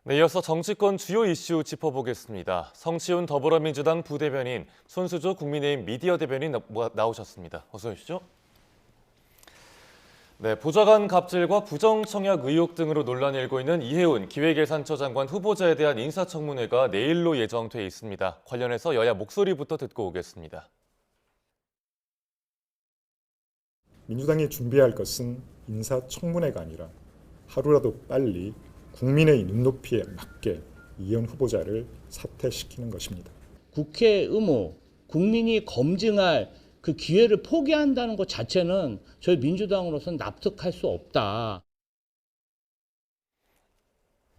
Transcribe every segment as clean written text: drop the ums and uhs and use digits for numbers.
네, 이어서 정치권 주요 이슈 짚어보겠습니다. 성시훈 더불어민주당 부대변인, 손수조 국민의힘 미디어 대변인 나오셨습니다. 어서 오십시오. 네, 보좌관 갑질과 부정청약 의혹 등으로 논란이 일고 있는 이해운 기획예산처 장관 후보자에 대한 인사청문회가 내일로 예정돼 있습니다. 관련해서 여야 목소리부터 듣고 오겠습니다. 민주당이 준비할 것은 인사청문회가 아니라 하루라도 빨리 국민의 눈높이에 맞게 이해운 후보자를 사퇴시키는 것입니다. 국회 의무, 국민이 검증할 그 기회를 포기한다는 것 자체는 저희 민주당으로서는 납득할 수 없다.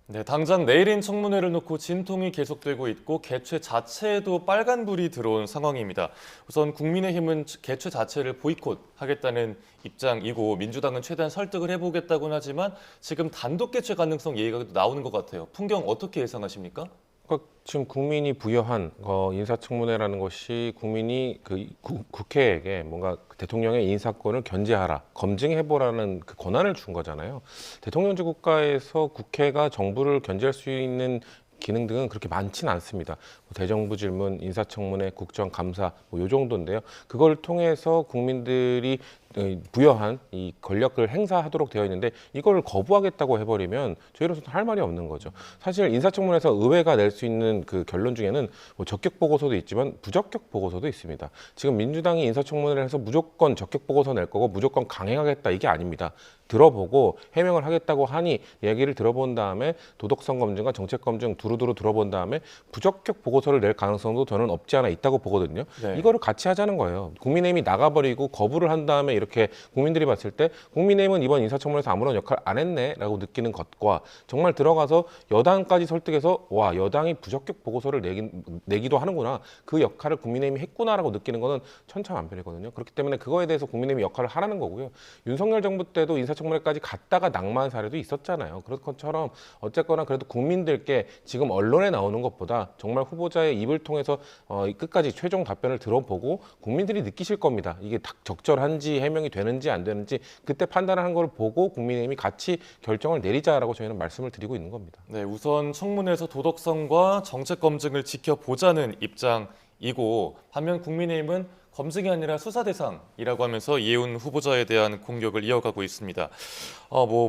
네, 당장 내일인 청문회를 놓고 진통이 계속되고 있고 개최 자체에도 빨간불이 들어온 상황입니다. 우선 국민의힘은 개최 자체를 보이콧하겠다는 입장이고 민주당은 최대한 설득을 해보겠다고는 하지만 지금 단독 개최 가능성 얘기가 나오는 것 같아요. 풍경 어떻게 예상하십니까? 그러니까 지금 국민이 부여한 인사청문회라는 것이 국민이 국회에게 뭔가 대통령의 인사권을 견제하라, 검증해보라는 그 권한을 준 거잖아요. 대통령제 국가에서 국회가 정부를 견제할 수 있는 기능 등은 그렇게 많지는 않습니다. 대정부 질문, 인사청문회, 국정감사 요 정도인데요. 그걸 통해서 국민들이 부여한 이 권력을 행사하도록 되어 있는데 이걸 거부하겠다고 해버리면 저희로서는 할 말이 없는 거죠. 사실 인사청문회에서 의회가 낼 수 있는 그 결론 중에는 적격 보고서도 있지만 부적격 보고서도 있습니다. 지금 민주당이 인사청문회를 해서 무조건 적격 보고서 낼 거고 무조건 강행하겠다 이게 아닙니다. 들어보고 해명을 하겠다고 하니 얘기를 들어본 다음에 도덕성 검증과 정책 검증 두루두루 들어본 다음에 부적격 보고서를 낼 가능성도 저는 없지 않아 있다고 보거든요. 네. 이거를 같이 하자는 거예요. 국민의힘이 나가버리고 거부를 한 다음에 이렇게 국민들이 봤을 때 국민의힘은 이번 인사청문회에서 아무런 역할 안 했네라고 느끼는 것과 정말 들어가서 여당까지 설득해서 와 여당이 부적격 보고서를 내기도 하는구나 그 역할을 국민의힘이 했구나라고 느끼는 거는 천차만별이거든요. 그렇기 때문에 그거에 대해서 국민의힘이 역할을 하라는 거고요. 윤석열 정부 때도 인사청문회까지 갔다가 낙마한 사례도 있었잖아요. 그런 것처럼 어쨌거나 그래도 국민들께 지금 언론에 나오는 것보다 정말 후보자의 입을 통해서 끝까지 최종 답변을 들어보고 국민들이 느끼실 겁니다. 이게 적절한지 해명이 되는지 안 되는지 그때 판단하는 걸 보고 국민의힘이 같이 결정을 내리자라고 저희는 말씀을 드리고 있는 겁니다. 네, 우선 청문회에서 도덕성과 정책 검증을 지켜보자는 입장이고 반면 국민의힘은 검증이 아니라 수사 대상이라고 하면서 이해운 후보자에 대한 공격을 이어가고 있습니다.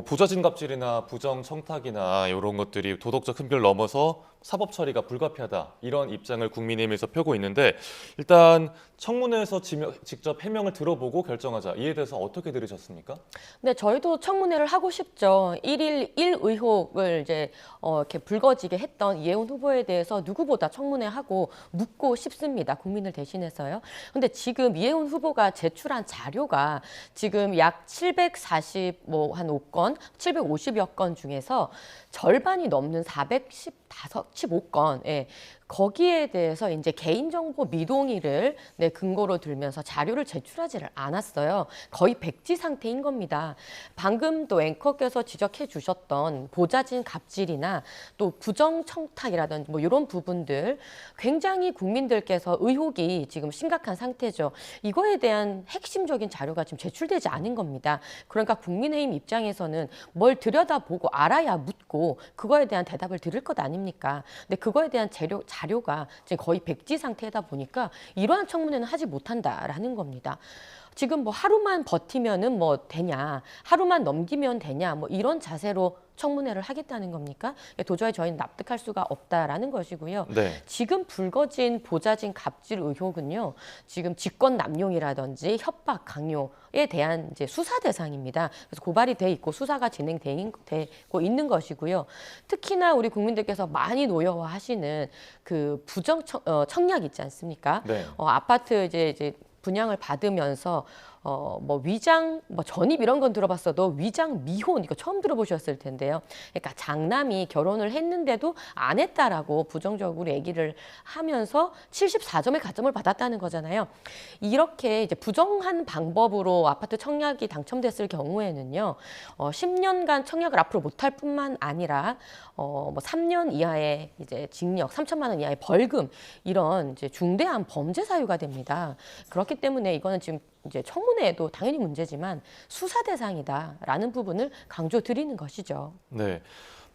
부자진 갑질이나 부정 청탁이나 이런 것들이 도덕적 흠결 넘어서 사법 처리가 불가피하다 이런 입장을 국민의힘에서 펴고 있는데 일단 청문회에서 직접 해명을 들어보고 결정하자 이에 대해서 어떻게 들으셨습니까? 네, 저희도 청문회를 하고 싶죠. 1일 1의혹을 이제 이렇게 불거지게 했던 이해운 후보에 대해서 누구보다 청문회하고 묻고 싶습니다. 국민을 대신해서요. 근데 지금 이해운 후보가 제출한 자료가 지금 약 745건, 750여 건 중에서 절반이 넘는 415건, 예. 거기에 대해서 이제 개인정보 미동의를 근거로 들면서 자료를 제출하지를 않았어요. 거의 백지 상태인 겁니다. 방금 또 앵커께서 지적해 주셨던 보좌진 갑질이나 또 부정청탁이라든지 이런 부분들 굉장히 국민들께서 의혹이 지금 심각한 상태죠. 이거에 대한 핵심적인 자료가 지금 제출되지 않은 겁니다. 그러니까 국민의힘 입장에서는 뭘 들여다보고 알아야 묻고 그거에 대한 대답을 들을 것 아닙니까? 근데 그거에 대한 자료가 지금 거의 백지 상태다 보니까 이러한 청문회는 하지 못한다라는 겁니다. 지금 하루만 버티면은 되냐, 하루만 넘기면 되냐, 이런 자세로 청문회를 하겠다는 겁니까? 도저히 저희는 납득할 수가 없다라는 것이고요. 네. 지금 불거진 보좌진 갑질 의혹은요, 지금 직권 남용이라든지 협박 강요에 대한 이제 수사 대상입니다. 그래서 고발이 돼 있고 수사가 진행되고 있는 것이고요. 특히나 우리 국민들께서 많이 노여워하시는 그 부정 청약 있지 않습니까? 네. 아파트 이제 분양을 받으면서 위장, 전입 이런 건 들어봤어도 위장 미혼 이거 처음 들어보셨을 텐데요. 그러니까 장남이 결혼을 했는데도 안 했다라고 부정적으로 얘기를 하면서 74점의 가점을 받았다는 거잖아요. 이렇게 이제 부정한 방법으로 아파트 청약이 당첨됐을 경우에는요, 10년간 청약을 앞으로 못할 뿐만 아니라 3년 이하의 이제 징역, 3천만 원 이하의 벌금 이런 이제 중대한 범죄 사유가 됩니다. 그렇기 때문에 이거는 지금 이제 청문회에도 당연히 문제지만 수사 대상이다라는 부분을 강조드리는 것이죠. 네.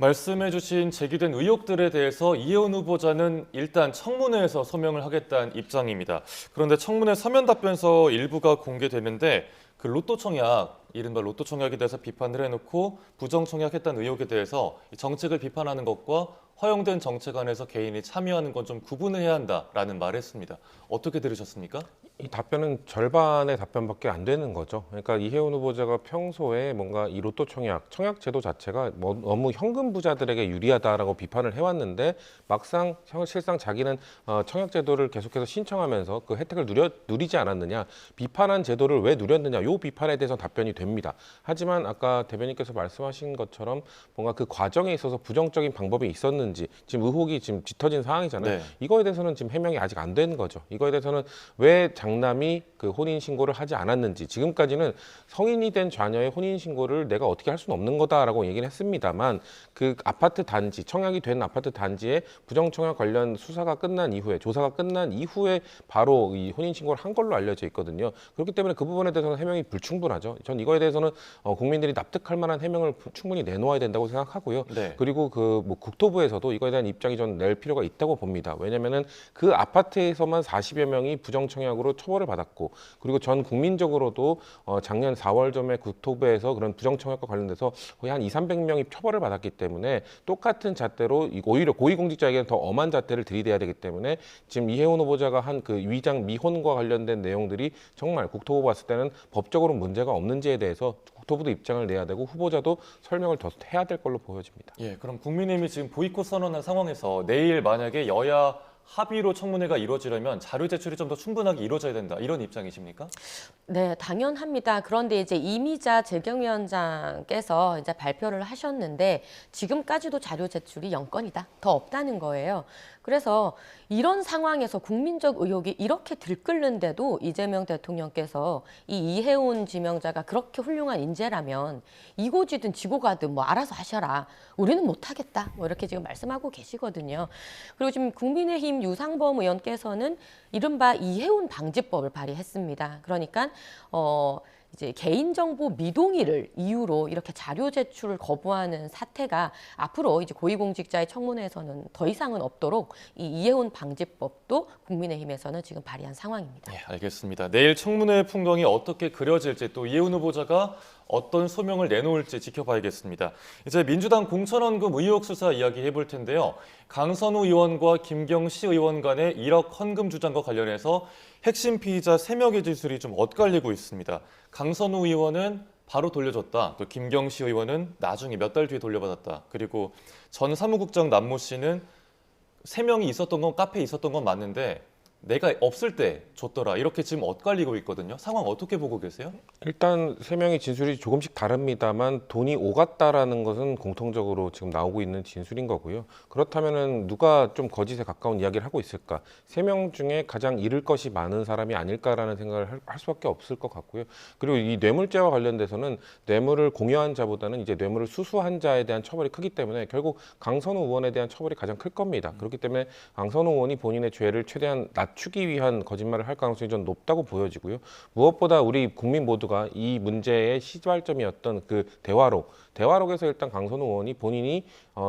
말씀해주신 제기된 의혹들에 대해서 이혜원 후보자는 일단 청문회에서 소명을 하겠다는 입장입니다. 그런데 청문회 서면 답변서 일부가 공개되는데 그 로또 청약, 이른바 로또 청약에 대해서 비판을 해놓고 부정 청약했다는 의혹에 대해서 정책을 비판하는 것과 허용된 정책 안에서 개인이 참여하는 건 좀 구분을 해야 한다라는 말을 했습니다. 어떻게 들으셨습니까? 이 답변은 절반의 답변밖에 안 되는 거죠. 그러니까 이혜원 후보자가 평소에 뭔가 이 로또 청약 제도 자체가 뭐 너무 현금 부자들에게 유리하다라고 비판을 해왔는데 막상 실상 자기는 청약 제도를 계속해서 신청하면서 그 혜택을 누리지 않았느냐, 비판한 제도를 왜 누렸느냐, 이 비판에 대해서 답변이 됩니다. 하지만 아까 대변인께서 말씀하신 것처럼 뭔가 그 과정에 있어서 부정적인 방법이 있었는지 지금 의혹이 지금 짙어진 상황이잖아요. 네. 이거에 대해서는 지금 해명이 아직 안 된 거죠. 이거에 대해서는 왜 장남이 그 혼인 신고를 하지 않았는지, 지금까지는 성인이 된 자녀의 혼인 신고를 내가 어떻게 할 수는 없는 거다라고 얘기를 했습니다만, 그 아파트 단지, 청약이 된 아파트 단지에 부정 청약 관련 수사가 끝난 이후에, 조사가 끝난 이후에 바로 이 혼인 신고를 한 걸로 알려져 있거든요. 그렇기 때문에 그 부분에 대해서는 해명이 불충분하죠. 전 이거에 대해서는 국민들이 납득할 만한 해명을 충분히 내놓아야 된다고 생각하고요. 네. 그리고 그 뭐 국토부에서도 이거에 대한 입장이 좀 낼 필요가 있다고 봅니다. 왜냐면은 그 아파트에서만 40여 명이 부정 청약으로 처벌을 받았고, 그리고 전 국민적으로도 작년 4월쯤에 국토부에서 그런 부정 청약과 관련돼서 거의 한 200~300명이 처벌을 받았기 때문에 똑같은 잣대로 오히려 고위공직자에게는 더 엄한 잣대를 들이대야 되기 때문에 지금 이혜원 후보자가 한 그 위장 미혼과 관련된 내용들이 정말 국토부 봤을 때는 법적으로 문제가 없는지에 대해서 국토부도 입장을 내야 되고 후보자도 설명을 더 해야 될 걸로 보여집니다. 예, 그럼 국민의힘이 지금 보이콧 선언한 상황에서 내일 만약에 여야 합의로 청문회가 이루어지려면 자료 제출이 좀 더 충분하게 이루어져야 된다, 이런 입장이십니까? 네, 당연합니다. 그런데 이제 이미자 재경위원장께서 이제 발표를 하셨는데 지금까지도 자료 제출이 0건이다, 더 없다는 거예요. 그래서 이런 상황에서 국민적 의혹이 이렇게 들끓는데도 이재명 대통령께서 이 이혜원 지명자가 그렇게 훌륭한 인재라면 이고 지든 지고 가든 뭐 알아서 하셔라, 우리는 못하겠다, 뭐 이렇게 지금 말씀하고 계시거든요. 그리고 지금 국민의힘 유상범 의원께서는 이른바 이혜원 방지법을 발의했습니다. 그러니까 이제 개인정보 미동의를 이유로 이렇게 자료 제출을 거부하는 사태가 앞으로 이제 고위공직자의 청문회에서는 더 이상은 없도록 이 이혜원 방지법도 국민의힘에서는 지금 발의한 상황입니다. 예, 알겠습니다. 내일 청문회 풍경이 어떻게 그려질지, 또 이혜원 후보자가 어떤 소명을 내놓을지 지켜봐야겠습니다. 이제 민주당 공천원금 의혹 수사 이야기 해볼 텐데요. 강선우 의원과 김경시 의원 간의 1억 헌금 주장과 관련해서 핵심 피의자 3명의 진술이 좀 엇갈리고 있습니다. 강선우 의원은 바로 돌려줬다. 또 김경시 의원은 나중에 몇 달 뒤에 돌려받았다. 그리고 전 사무국장 남모 씨는 3명이 있었던 건, 카페에 있었던 건 맞는데 내가 없을 때 줬더라, 이렇게 지금 엇갈리고 있거든요. 상황 어떻게 보고 계세요? 일단 3명의 진술이 조금씩 다릅니다만 돈이 오갔다라는 것은 공통적으로 지금 나오고 있는 진술인 거고요. 그렇다면은 누가 좀 거짓에 가까운 이야기를 하고 있을까? 3명 중에 가장 잃을 것이 많은 사람이 아닐까라는 생각을 할 수밖에 없을 것 같고요. 그리고 이 뇌물죄와 관련돼서는 뇌물을 공여한 자보다는 이제 뇌물을 수수한 자에 대한 처벌이 크기 때문에 결국 강선우 의원에 대한 처벌이 가장 클 겁니다. 그렇기 때문에 강선우 의원이 본인의 죄를 최대한 낮추기 위한 거짓말을 할 가능성이 좀 높다고 보여지고요. 무엇보다 우리 국민 모두가 이 문제의 시발점이었던 그 대화록에서 일단 강선우 의원이 본인이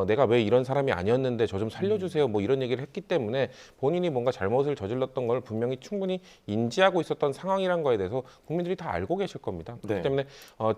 내가 왜 이런 사람이 아니었는데 저 좀 살려주세요, 뭐 이런 얘기를 했기 때문에 본인이 뭔가 잘못을 저질렀던 걸 분명히 충분히 인지하고 있었던 상황이란 거에 대해서 국민들이 다 알고 계실 겁니다. 그렇기 네. 때문에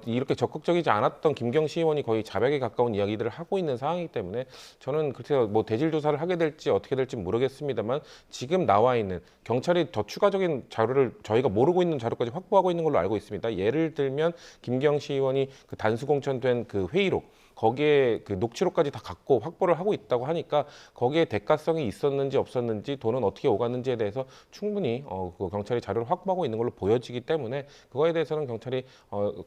이렇게 적극적이지 않았던 김경시 의원이 거의 자백에 가까운 이야기들을 하고 있는 상황이기 때문에 저는 그래서 뭐 대질 조사를 하게 될지 어떻게 될지 모르겠습니다만 지금 나와 있는 경찰이 더 추가적인 자료를 저희가 모르고 있는 자료까지 확보하고 있는 걸로 알고 있습니다. 예를 들면 김경시 의원이 그 단수공천된 그 회의록, 거기에 그 녹취록까지 다 갖고 확보를 하고 있다고 하니까 거기에 대가성이 있었는지 없었는지, 돈은 어떻게 오갔는지에 대해서 충분히 그 경찰이 자료를 확보하고 있는 걸로 보여지기 때문에 그거에 대해서는 경찰이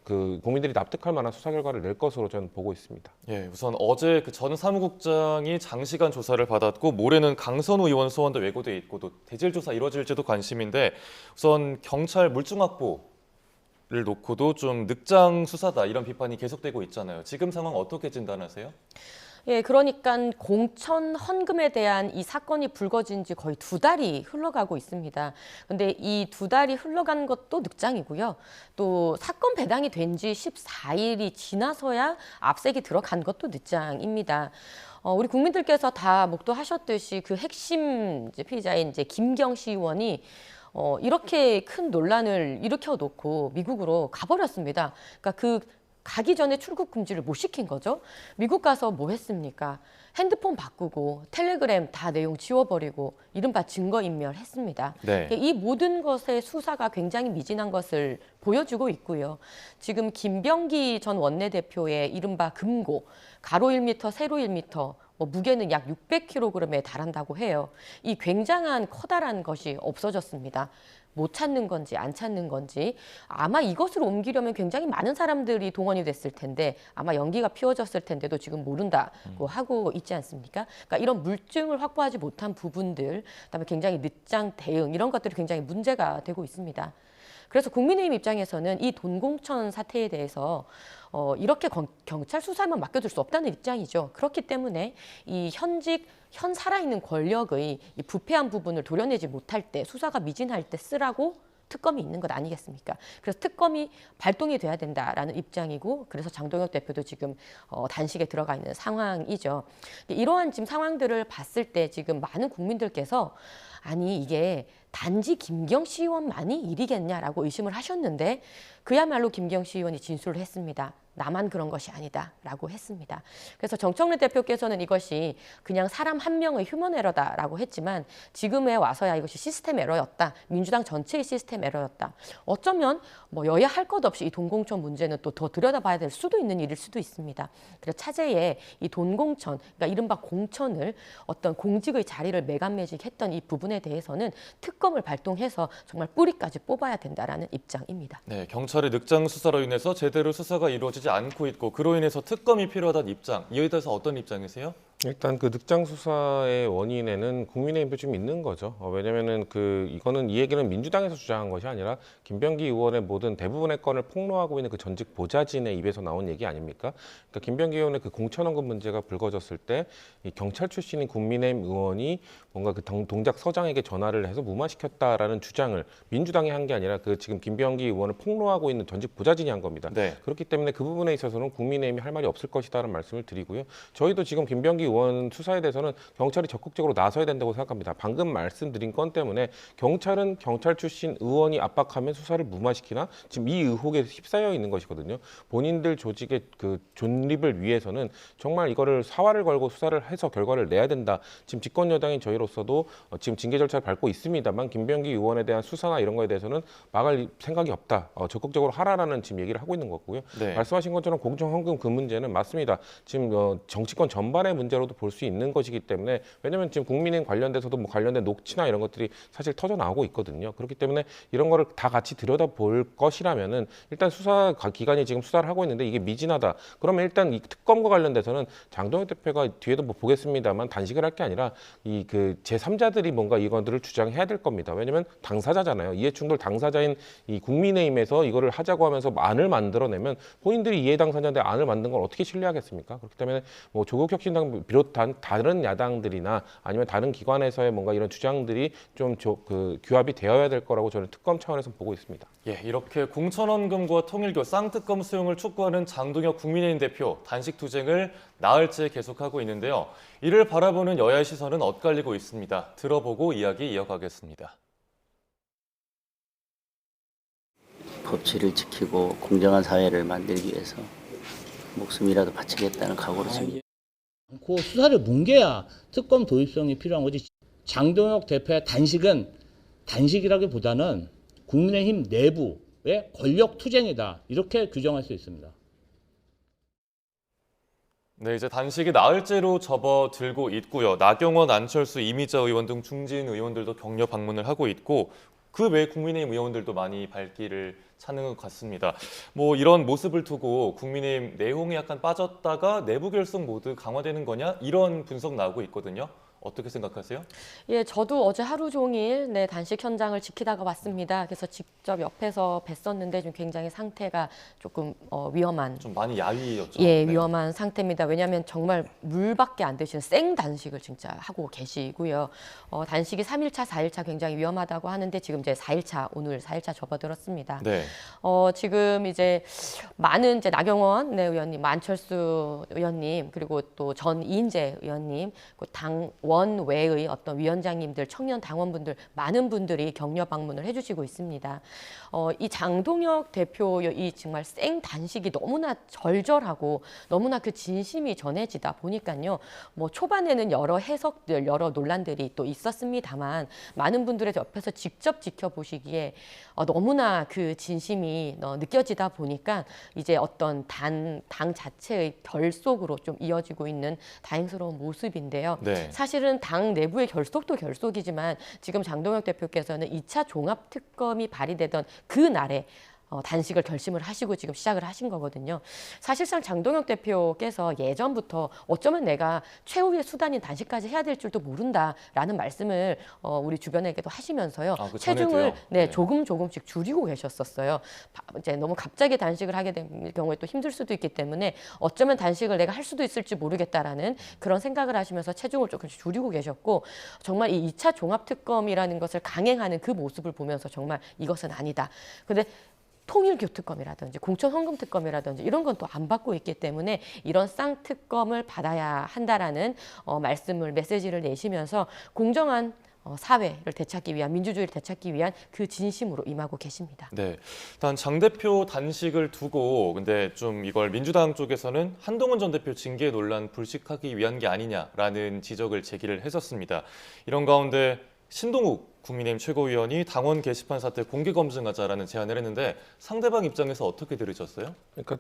그 국민들이 납득할 만한 수사 결과를 낼 것으로 저는 보고 있습니다. 예, 우선 어제 그 전 사무국장이 장시간 조사를 받았고 모레는 강선우 의원 소환도 예고돼 있고 또 대질 조사 이루어질지도 관심인데, 우선 경찰 물증 확보를 놓고도 좀 늑장 수사다, 이런 비판이 계속되고 있잖아요. 지금 상황 어떻게 진단하세요? 예, 그러니까 공천 헌금에 대한 이 사건이 불거진 지 거의 2달이 흘러가고 있습니다. 근데 이 2달이 흘러간 것도 늑장이고요. 또 사건 배당이 된 지 14일이 지나서야 압색이 들어간 것도 늑장입니다. 우리 국민들께서 다 목도하셨듯이 그 핵심 이제 피의자인 이제 김경시 의원이 이렇게 큰 논란을 일으켜 놓고 미국으로 가버렸습니다. 그러니까 그 가기 전에 출국 금지를 못 시킨 거죠. 미국 가서 뭐 했습니까? 핸드폰 바꾸고 텔레그램 다 내용 지워버리고 이른바 증거인멸했습니다. 네. 이 모든 것의 수사가 굉장히 미진한 것을 보여주고 있고요. 지금 김병기 전 원내대표의 이른바 금고, 가로 1m, 세로 1m, 무게는 약 600kg에 달한다고 해요. 이 굉장한 커다란 것이 없어졌습니다. 못 찾는 건지 안 찾는 건지 아마 이것을 옮기려면 굉장히 많은 사람들이 동원이 됐을 텐데 아마 연기가 피워졌을 텐데도 지금 모른다고 하고 있지 않습니까? 그러니까 이런 물증을 확보하지 못한 부분들, 그다음에 굉장히 늦장 대응 이런 것들이 굉장히 문제가 되고 있습니다. 그래서 국민의힘 입장에서는 이 돈공천 사태에 대해서 이렇게 경찰 수사만 맡겨둘 수 없다는 입장이죠. 그렇기 때문에 이 현 살아있는 권력의 이 부패한 부분을 도려내지 못할 때, 수사가 미진할 때 쓰라고 특검이 있는 것 아니겠습니까? 그래서 특검이 발동이 돼야 된다라는 입장이고, 그래서 장동혁 대표도 지금 단식에 들어가 있는 상황이죠. 이러한 지금 상황들을 봤을 때 지금 많은 국민들께서 아니 이게 단지 김경시 의원만이 일이겠냐라고 의심을 하셨는데 그야말로 김경시 의원이 진술을 했습니다. 나만 그런 것이 아니다라고 했습니다. 그래서 정청래 대표께서는 이것이 그냥 사람 한 명의 휴먼 에러다라고 했지만 지금에 와서야 이것이 시스템 에러였다. 민주당 전체의 시스템 에러였다. 어쩌면 여야 할 것 없이 이 돈공천 문제는 또 더 들여다봐야 될 수도 있는 일일 수도 있습니다. 그래서 차제에 이 돈공천, 그러니까 이른바 공천을 어떤 공직의 자리를 매간매직했던 이 부분에 대해서는 특검을 발동해서 정말 뿌리까지 뽑아야 된다라는 입장입니다. 네, 경찰의 늑장 수사로 인해서 제대로 수사가 이루어지지 않고 있고 그로 인해서 특검이 필요하다는 입장, 이에 대해서 어떤 입장이세요? 일단 그 늑장 수사의 원인에는 국민의힘도 좀 있는 거죠. 왜냐면은 이거는 이 얘기는 민주당에서 주장한 것이 아니라 김병기 의원의 모든 대부분의 건을 폭로하고 있는 그 전직 보좌진의 입에서 나온 얘기 아닙니까? 그러니까 김병기 의원의 그 공천원금 문제가 불거졌을 때 이 경찰 출신인 국민의힘 의원이 뭔가 그 동작 서장에게 전화를 해서 무마시켰다라는 주장을 민주당이 한 게 아니라 그 지금 김병기 의원을 폭로하고 있는 전직 보좌진이 한 겁니다. 네. 그렇기 때문에 그 부분에 있어서는 국민의힘이 할 말이 없을 것이다라는 말씀을 드리고요. 저희도 지금 김병기 의원 수사에 대해서는 경찰이 적극적으로 나서야 된다고 생각합니다. 방금 말씀드린 건 때문에 경찰은 경찰 출신 의원이 압박하면 수사를 무마시키나 지금 이 의혹에 휩싸여 있는 것이거든요. 본인들 조직의 그 존립을 위해서는 정말 이거를 사활을 걸고 수사를 해서 결과를 내야 된다. 지금 집권 여당인 저희로서도 지금 징계 절차를 밟고 있습니다만 김병기 의원에 대한 수사나 이런 거에 대해서는 막을 생각이 없다. 적극적으로 하라라는 지금 얘기를 하고 있는 거고요. 네. 말씀하신 것처럼 공정헌금 그 문제는 맞습니다. 지금 정치권 전반의 문제로도 볼 수 있는 것이기 때문에 왜냐하면 지금 국민의힘 관련돼서도 뭐 관련된 녹취나 이런 것들이 사실 터져 나오고 있거든요. 그렇기 때문에 이런 거를 다 같이 들여다볼 것이라면은 일단 수사 기관이 지금 수사를 하고 있는데 이게 미진하다. 그러면 일단 이 특검과 관련돼서는 장동혁 대표가 뒤에도 뭐 보겠습니다만 단식을 할 게 아니라 이 그 제3자들이 뭔가 이것들을 주장해야 될 겁니다. 왜냐하면 당사자잖아요. 이해충돌 당사자인 이 국민의힘에서 이거를 하자고 하면서 안을 만들어내면 본인들이 이해 당사자인데 안을 만든 걸 어떻게 신뢰하겠습니까? 그렇기 때문에 뭐 조국혁신당 비롯한 다른 야당들이나 아니면 다른 기관에서의 뭔가 이런 주장들이 좀 규합이 되어야 될 거라고 저는 특검 차원에서 보고 있습니다. 예, 이렇게 공천원금과 통일교 쌍특검 수용을 촉구하는 장동혁 국민의힘 대표 단식 투쟁을 나흘째 계속하고 있는데요. 이를 바라보는 여야의 시선은 엇갈리고 있습니다. 들어보고 이야기 이어가겠습니다. 법치를 지키고 공정한 사회를 만들기 위해서 목숨이라도 바치겠다는 각오로 지금 그 수사를 뭉개야 특검 도입성이 필요한 거지. 장동혁 대표의 단식은 단식이라기보다는 국민의힘 내부의 권력 투쟁이다. 이렇게 규정할 수 있습니다. 네, 이제 단식이 나흘째로 접어들고 있고요. 나경원, 안철수, 이미자 의원 등 중진 의원들도 격려 방문을 하고 있고 그 외 국민의힘 의원들도 많이 발길을 찾는 것 같습니다. 뭐 이런 모습을 두고 국민의힘 내홍이 약간 빠졌다가 내부 결속 모드 강화되는 거냐 이런 분석 나오고 있거든요. 어떻게 생각하세요? 예, 저도 어제 하루 종일 네, 단식 현장을 지키다가 왔습니다. 그래서 직접 옆에서 뵀었는데 좀 굉장히 상태가 조금 위험한 좀 많이 야위였죠. 예, 네. 위험한 상태입니다. 왜냐하면 정말 물밖에 안 드시는 생 단식을 진짜 하고 계시고요. 단식이 3일차, 4일차 굉장히 위험하다고 하는데 지금 이제 4일차, 오늘 4일차 접어들었습니다. 네. 지금 이제 많은 이제 나경원 네, 의원님, 안철수 의원님, 그리고 또 전 이인재 의원님, 그 당원 외의 어떤 위원장님들, 청년 당원분들, 많은 분들이 격려 방문을 해주시고 있습니다. 이 장동혁 대표 이 정말 생 단식이 너무나 절절하고 너무나 그 진심이 전해지다 보니까요. 뭐 초반에는 여러 해석들, 여러 논란들이 또 있었습니다만 많은 분들의 옆에서 직접 지켜보시기에 너무나 그 진심이 느껴지다 보니까 이제 어떤 당 자체의 결속으로 좀 이어지고 있는 다행스러운 모습인데요. 네. 사실은 당 내부의 결속도 결속이지만 지금 장동혁 대표께서는 2차 종합특검이 발의되던 그 날에 단식을 결심을 하시고 지금 시작을 하신 거거든요. 사실상 장동혁 대표께서 예전부터 어쩌면 내가 최후의 수단인 단식까지 해야 될 줄도 모른다라는 말씀을 우리 주변에게도 하시면서요. 그 체중을 전에도요? 네, 네. 조금씩 줄이고 계셨었어요. 이제 너무 갑자기 단식을 하게 된 경우에 또 힘들 수도 있기 때문에 어쩌면 단식을 내가 할 수도 있을지 모르겠다라는 그런 생각을 하시면서 체중을 조금씩 줄이고 계셨고 정말 이 2차 종합특검이라는 것을 강행하는 그 모습을 보면서 정말 이것은 아니다. 근데 통일교특검이라든지 공천헌금특검이라든지 이런 건 또 안 받고 있기 때문에 이런 쌍특검을 받아야 한다라는 말씀을 메시지를 내시면서 공정한 사회를 되찾기 위한 민주주의를 되찾기 위한 그 진심으로 임하고 계십니다. 네. 일단 장 대표 단식을 두고 근데 좀 이걸 민주당 쪽에서는 한동훈 전 대표 징계 논란 불식하기 위한 게 아니냐라는 지적을 제기를 했었습니다. 이런 가운데 신동욱 국민의힘 최고위원이 당원 게시판 사태 공개 검증하자라는 제안을 했는데 상대방 입장에서 어떻게 들으셨어요? 그러니까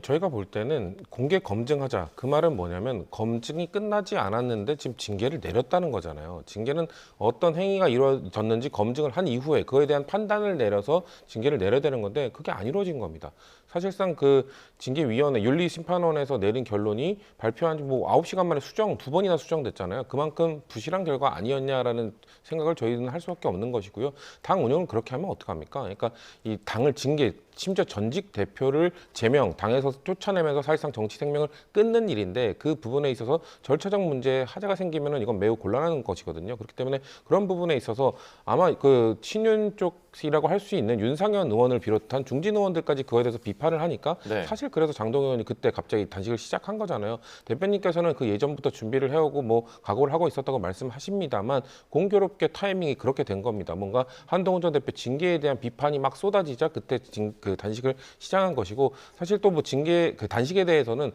저희가 볼 때는 공개 검증하자 그 말은 뭐냐면 검증이 끝나지 않았는데 지금 징계를 내렸다는 거잖아요. 징계는 어떤 행위가 이루어졌는지 검증을 한 이후에 그거에 대한 판단을 내려서 징계를 내려야 되는 건데 그게 안 이루어진 겁니다. 사실상 그 징계위원회 윤리심판원에서 내린 결론이 발표한 지 뭐 9시간 만에 두 번이나 수정됐잖아요. 그만큼 부실한 결과 아니었냐라는 생각을 저희는 할 수밖에 없는 것이고요. 당 운영을 그렇게 하면 어떡합니까? 그러니까 이 당을 징계, 심지어 전직 대표를 제명, 당에서 쫓아내면서 사실상 정치 생명을 끊는 일인데 그 부분에 있어서 절차적 문제에 하자가 생기면은 이건 매우 곤란한 것이거든요. 그렇기 때문에 그런 부분에 있어서 아마 그 친윤 쪽이라고 할 수 있는 윤상현 의원을 비롯한 중진 의원들까지 그거에 대해서 비판을 하니까 네. 사실 그래서 장동혁 의원이 그때 갑자기 단식을 시작한 거잖아요. 대표님께서는 그 예전부터 준비를 해오고 뭐 각오를 하고 있었다고 말씀하십니다만 공교롭게 타이밍이 그렇게 된 겁니다. 뭔가 한동훈 전 대표 징계에 대한 비판이 막 쏟아지자 그때 그 단식을 시작한 것이고 사실 또 뭐 징계 그 단식에 대해서는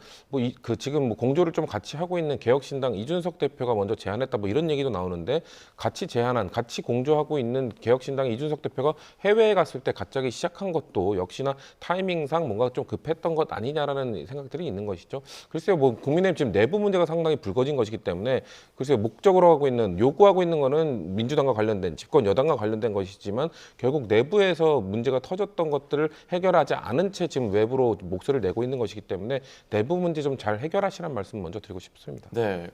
그 지금 뭐 공조를 좀 같이 하고 있는 개혁신당 이준석 대표가 먼저 제안했다 뭐 이런 얘기도 나오는데 같이 공조하고 있는 개혁신당 이준석 대표가 해외에 갔을 때 갑자기 시작한 것도 역시나 타이밍상 뭔가 좀 급했던 것 아니냐라는 생각들이 있는 것이죠. 글쎄요, 뭐 국민의힘 지금 내부 문제가 상당히 불거진 것이기 때문에 글쎄요, 목적으로 요구하고 있는 거는 민주당과 관련된 집권 여당과 관련된 것이지만 결국 내부에서 문제가 터졌던 것들을 해결하지 않은 채 지금 외부로 목소리를 내고 있는 것이기 때문에 내부 문제 좀 잘 해결하시라는 말씀 먼저 드리고 싶습니다. 네,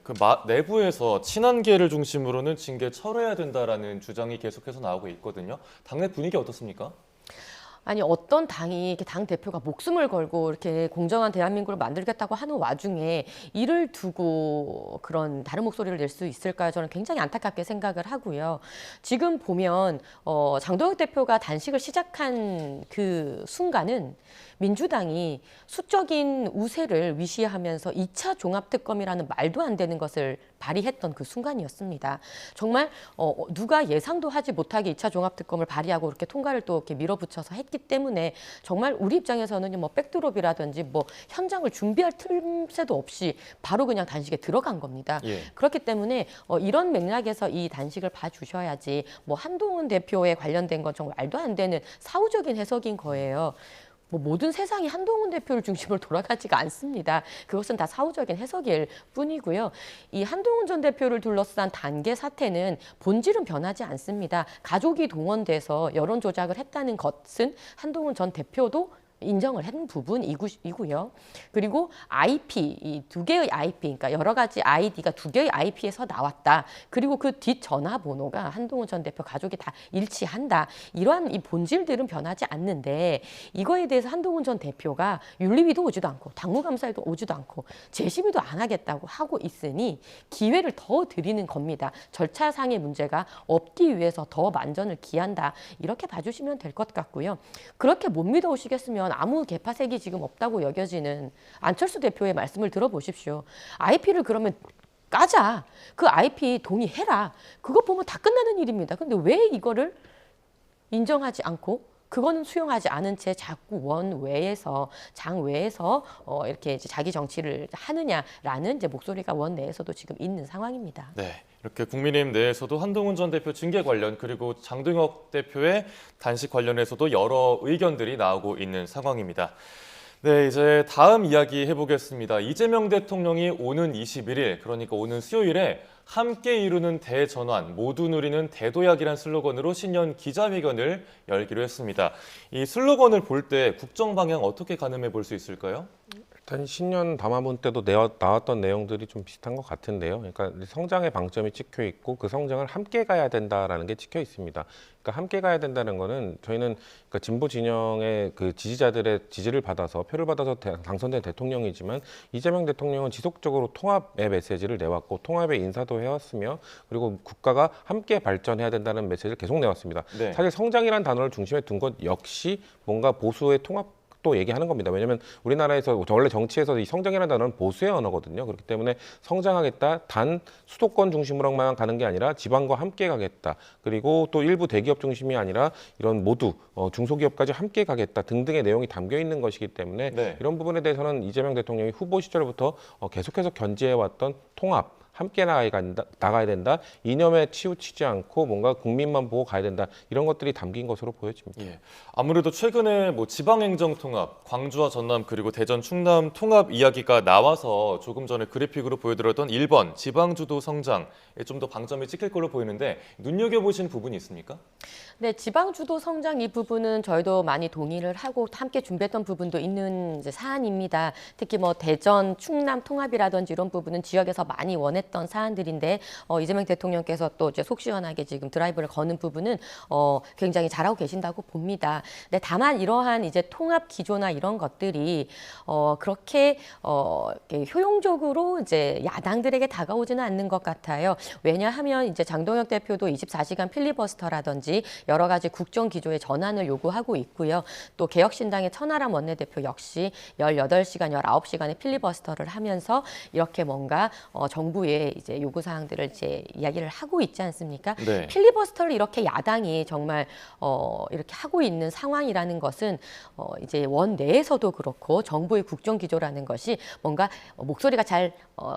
내부에서 친한계를 중심으로는 징계 철회해야 된다라는 주장이 계속해서 나오고 있거든요. 당내 분위기 어떻습니까? 아니 어떤 당이 이렇게 당 대표가 목숨을 걸고 이렇게 공정한 대한민국을 만들겠다고 하는 와중에 이를 두고 그런 다른 목소리를 낼 수 있을까요? 저는 굉장히 안타깝게 생각을 하고요. 지금 보면 장동혁 대표가 단식을 시작한 그 순간은 민주당이 수적인 우세를 위시하면서 2차 종합특검이라는 말도 안 되는 것을 발의했던 그 순간이었습니다. 정말 누가 예상도 하지 못하게 2차 종합특검을 발의하고 이렇게 통과를 또 이렇게 밀어붙여서 했기 때문에 정말 우리 입장에서는 뭐 백드롭이라든지 뭐 현장을 준비할 틈새도 없이 바로 그냥 단식에 들어간 겁니다. 예. 그렇기 때문에 이런 맥락에서 이 단식을 봐주셔야지 뭐 한동훈 대표에 관련된 건 정말 말도 안 되는 사후적인 해석인 거예요. 뭐 모든 세상이 한동훈 대표를 중심으로 돌아가지가 않습니다. 그것은 다 사후적인 해석일 뿐이고요. 이 한동훈 전 대표를 둘러싼 단계 사태는 본질은 변하지 않습니다. 가족이 동원돼서 여론 조작을 했다는 것은 한동훈 전 대표도 인정을 한 부분이고요. 그리고 IP, 이 두 개의 IP, 그러니까 여러 가지 아이디가 두 개의 IP에서 나왔다. 그리고 그 뒷 전화번호가 한동훈 전 대표 가족이 다 일치한다. 이러한 이 본질들은 변하지 않는데 이거에 대해서 한동훈 전 대표가 윤리위도 오지도 않고 당무감사에도 오지도 않고 재심의도 안 하겠다고 하고 있으니 기회를 더 드리는 겁니다. 절차상의 문제가 없기 위해서 더 만전을 기한다. 이렇게 봐주시면 될 것 같고요. 그렇게 못 믿어오시겠으면 아무 개파색이 지금 없다고 여겨지는 안철수 대표의 말씀을 들어보십시오. IP를 그러면 까자. 그 IP 동의해라. 그거 보면 다 끝나는 일입니다. 근데 왜 이거를 인정하지 않고 그거는 수용하지 않은 채 자꾸 원외에서 장외에서 이렇게 이제 자기 정치를 하느냐라는 이제 목소리가 원내에서도 지금 있는 상황입니다. 네, 이렇게 국민의힘 내에서도 한동훈 전 대표 징계 관련 그리고 장동혁 대표의 단식 관련해서도 여러 의견들이 나오고 있는 상황입니다. 네, 이제 다음 이야기 해보겠습니다. 이재명 대통령이 오는 21일, 그러니까 오는 수요일에 함께 이루는 대전환, 모두 누리는 대도약이란 슬로건으로 신년 기자회견을 열기로 했습니다. 이 슬로건을 볼 때 국정 방향 어떻게 가늠해 볼 수 있을까요? 일단 신년 담화문 때도 나왔던 내용들이 좀 비슷한 것 같은데요. 그러니까 성장의 방점이 찍혀 있고 그 성장을 함께 가야 된다라는 게 찍혀 있습니다. 그러니까 함께 가야 된다는 거는 저희는 그러니까 진보 진영의 그 지지자들의 지지를 받아서 표를 받아서 당선된 대통령이지만 이재명 대통령은 지속적으로 통합의 메시지를 내왔고 통합의 인사도 해왔으며 그리고 국가가 함께 발전해야 된다는 메시지를 계속 내왔습니다. 네. 사실 성장이라는 단어를 중심에 둔 것 역시 뭔가 보수의 통합 또 얘기하는 겁니다. 왜냐하면 우리나라에서 원래 정치에서 이 성장이라는 단어는 보수의 언어거든요. 그렇기 때문에 성장하겠다, 단 수도권 중심으로만 가는 게 아니라 지방과 함께 가겠다. 그리고 또 일부 대기업 중심이 아니라 이런 모두 중소기업까지 함께 가겠다 등등의 내용이 담겨 있는 것이기 때문에 네. 이런 부분에 대해서는 이재명 대통령이 후보 시절부터 계속해서 견지해왔던 통합, 함께 나가야 된다. 이념에 치우치지 않고 뭔가 국민만 보고 가야 된다. 이런 것들이 담긴 것으로 보여집니다. 예. 아무래도 최근에 뭐 지방행정 통합, 광주와 전남 그리고 대전 충남 통합 이야기가 나와서 조금 전에 그래픽으로 보여드렸던 1번 지방주도 성장에 좀 더 방점이 찍힐 걸로 보이는데 눈여겨보신 부분이 있습니까? 네, 지방주도 성장 이 부분은 저희도 많이 동의를 하고 함께 준비했던 부분도 있는 이제 사안입니다. 특히 뭐 대전, 충남 통합이라든지 이런 부분은 지역에서 많이 원했던 사안들인데 이재명 대통령께서 또 이제 속 시원하게 지금 드라이브를 거는 부분은 굉장히 잘하고 계신다고 봅니다. 근데 다만 이러한 이제 통합 기조나 이런 것들이 그렇게 효용적으로 이제 야당들에게 다가오지는 않는 것 같아요. 왜냐하면 이제 장동혁 대표도 24시간 필리버스터라든지 여러 가지 국정 기조의 전환을 요구하고 있고요. 또 개혁신당의 천하람 원내대표 역시 18시간, 19시간의 필리버스터를 하면서 이렇게 뭔가 정부의 이제 요구 사항들을 이제 이야기를 하고 있지 않습니까? 네. 필리버스터를 이렇게 야당이 정말 이렇게 하고 있는 상황이라는 것은 이제 원내에서도 그렇고 정부의 국정 기조라는 것이 뭔가 목소리가 잘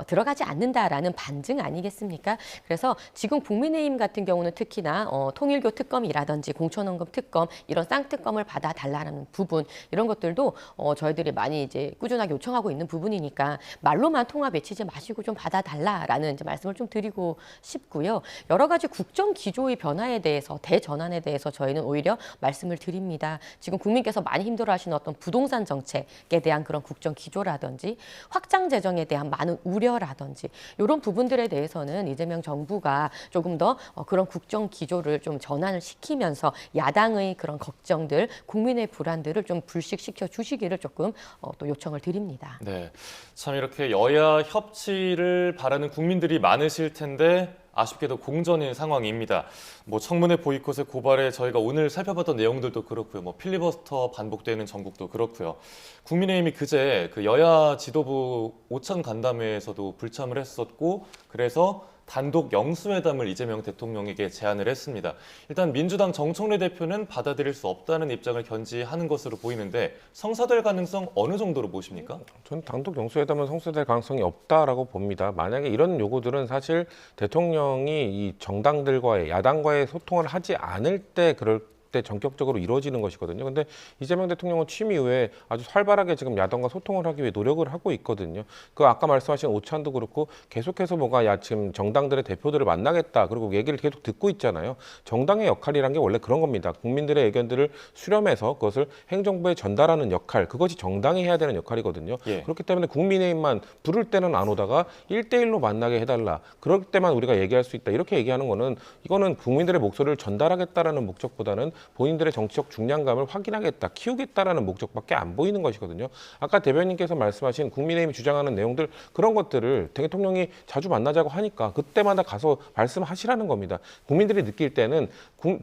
들어가지 않는다라는 반증 아니겠습니까? 그래서 지금 국민의힘 같은 경우는 특히나 통일교 특검이라든지 공천원금 특검 이런 쌍특검을 받아달라는 부분 이런 것들도 저희들이 많이 이제 꾸준하게 요청하고 있는 부분이니까 말로만 통합 외치지 마시고 좀 받아달라라는 이제 말씀을 좀 드리고 싶고요. 여러 가지 국정 기조의 변화에 대해서 대전환에 대해서 저희는 오히려 말씀을 드립니다. 지금 국민께서 많이 힘들어하시는 어떤 부동산 정책에 대한 그런 국정 기조라든지 확장 재정에 대한 많은 우려라든지 이런 부분들에 대해서는 이재명 정부가 조금 더 그런 국정 기조를 좀 전환을 시키면서 야당의 그런 걱정들, 국민의 불안들을 좀 불식시켜 주시기를 조금 또 요청을 드립니다. 네, 참 이렇게 여야 협치를 바라는 국민들이 많으실 텐데 아쉽게도 공전인 상황입니다. 뭐 청문회 보이콧의 고발에 저희가 오늘 살펴봤던 내용들도 그렇고요. 뭐 필리버스터 반복되는 전국도 그렇고요. 국민의힘이 그제 그 여야 지도부 오찬 간담회에서도 불참을 했었고 그래서 단독 영수회담을 이재명 대통령에게 제안을 했습니다. 일단 민주당 정청래 대표는 받아들일 수 없다는 입장을 견지하는 것으로 보이는데 성사될 가능성 어느 정도로 보십니까? 저는 단독 영수회담은 성사될 가능성이 없다라고 봅니다. 만약에 이런 요구들은 사실 대통령이 이 정당들과의 야당과의 소통을 하지 않을 때 그럴 그때 전격적으로 이루어지는 것이거든요. 근데 이재명 대통령은 취임 이후에 아주 활발하게 지금 야당과 소통을 하기 위해 노력을 하고 있거든요. 그 아까 말씀하신 오찬도 그렇고 계속해서 뭐가 지금 정당들의 대표들을 만나겠다. 그리고 얘기를 계속 듣고 있잖아요. 정당의 역할이란 게 원래 그런 겁니다. 국민들의 의견들을 수렴해서 그것을 행정부에 전달하는 역할, 그것이 정당이 해야 되는 역할이거든요. 예. 그렇기 때문에 국민의힘만 부를 때는 안 오다가 1대1로 만나게 해달라. 그럴 때만 우리가 얘기할 수 있다. 이렇게 얘기하는 거는 이거는 국민들의 목소리를 전달하겠다라는 목적보다는 본인들의 정치적 중량감을 확인하겠다, 키우겠다라는 목적밖에 안 보이는 것이거든요. 아까 대변인께서 말씀하신 국민의힘이 주장하는 내용들 그런 것들을 대통령이 자주 만나자고 하니까 그때마다 가서 말씀하시라는 겁니다. 국민들이 느낄 때는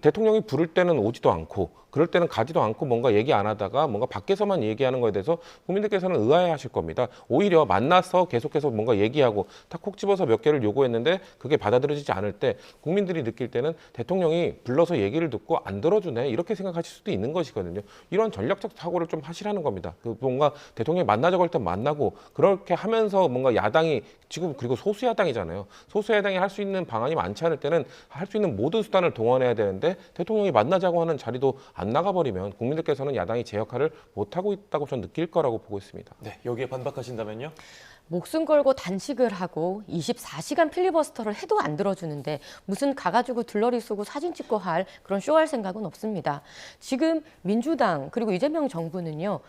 대통령이 부를 때는 오지도 않고 그럴 때는 가지도 않고 뭔가 얘기 안 하다가 뭔가 밖에서만 얘기하는 거에 대해서 국민들께서는 의아해하실 겁니다. 오히려 만나서 계속해서 뭔가 얘기하고 딱 콕 집어서 몇 개를 요구했는데 그게 받아들여지지 않을 때 국민들이 느낄 때는 대통령이 불러서 얘기를 듣고 안 들어주네 이렇게 생각하실 수도 있는 것이거든요. 이런 전략적 사고를 좀 하시라는 겁니다. 뭔가 대통령이 만나자고 할 때 만나고 그렇게 하면서 뭔가 야당이 지금 그리고 소수야당이잖아요. 소수야당이 할 수 있는 방안이 많지 않을 때는 할 수 있는 모든 수단을 동원해야 되는데 대통령이 만나자고 하는 자리도 안 나가버리면 국민들께서는 야당이 제 역할을 못하고 있다고 저는 느낄 거라고 보고 있습니다. 네, 여기에 반박하신다면요? 목숨 걸고 단식을 하고 24시간 필리버스터를 해도 안 들어주는데 무슨 가가지고 들러리 쓰고 사진 찍고 할 그런 쇼할 생각은 없습니다. 지금 민주당 그리고 이재명 정부는요.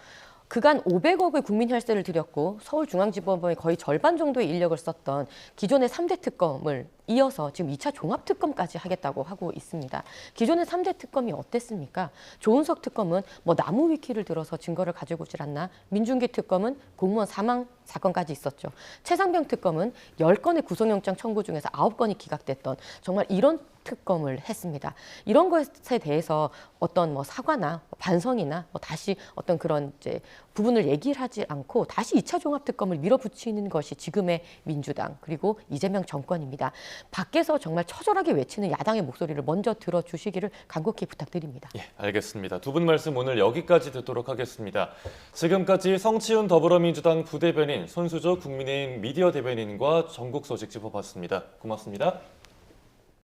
그간 500억의 국민 혈세를 들였고 서울중앙지법원의 거의 절반 정도의 인력을 썼던 기존의 3대 특검을 이어서 지금 2차 종합특검까지 하겠다고 하고 있습니다. 기존의 3대 특검이 어땠습니까? 조은석 특검은 뭐 나무 위키를 들어서 증거를 가지고 오질 않나? 민중기 특검은 공무원 사망 사건까지 있었죠. 최상병 특검은 10건의 구속영장 청구 중에서 9건이 기각됐던 정말 이런 특검을 했습니다. 이런 것에 대해서 어떤 뭐 사과나 반성이나 다시 어떤 그런 이제 부분을 얘기를 하지 않고 다시 2차 종합특검을 밀어붙이는 것이 지금의 민주당 그리고 이재명 정권입니다. 밖에서 정말 처절하게 외치는 야당의 목소리를 먼저 들어주시기를 간곡히 부탁드립니다. 예, 알겠습니다. 두 분 말씀 오늘 여기까지 듣도록 하겠습니다. 지금까지 성치훈 더불어민주당 부대변인, 손수조 국민의힘 미디어 대변인과 전국 소식 짚어봤습니다. 고맙습니다.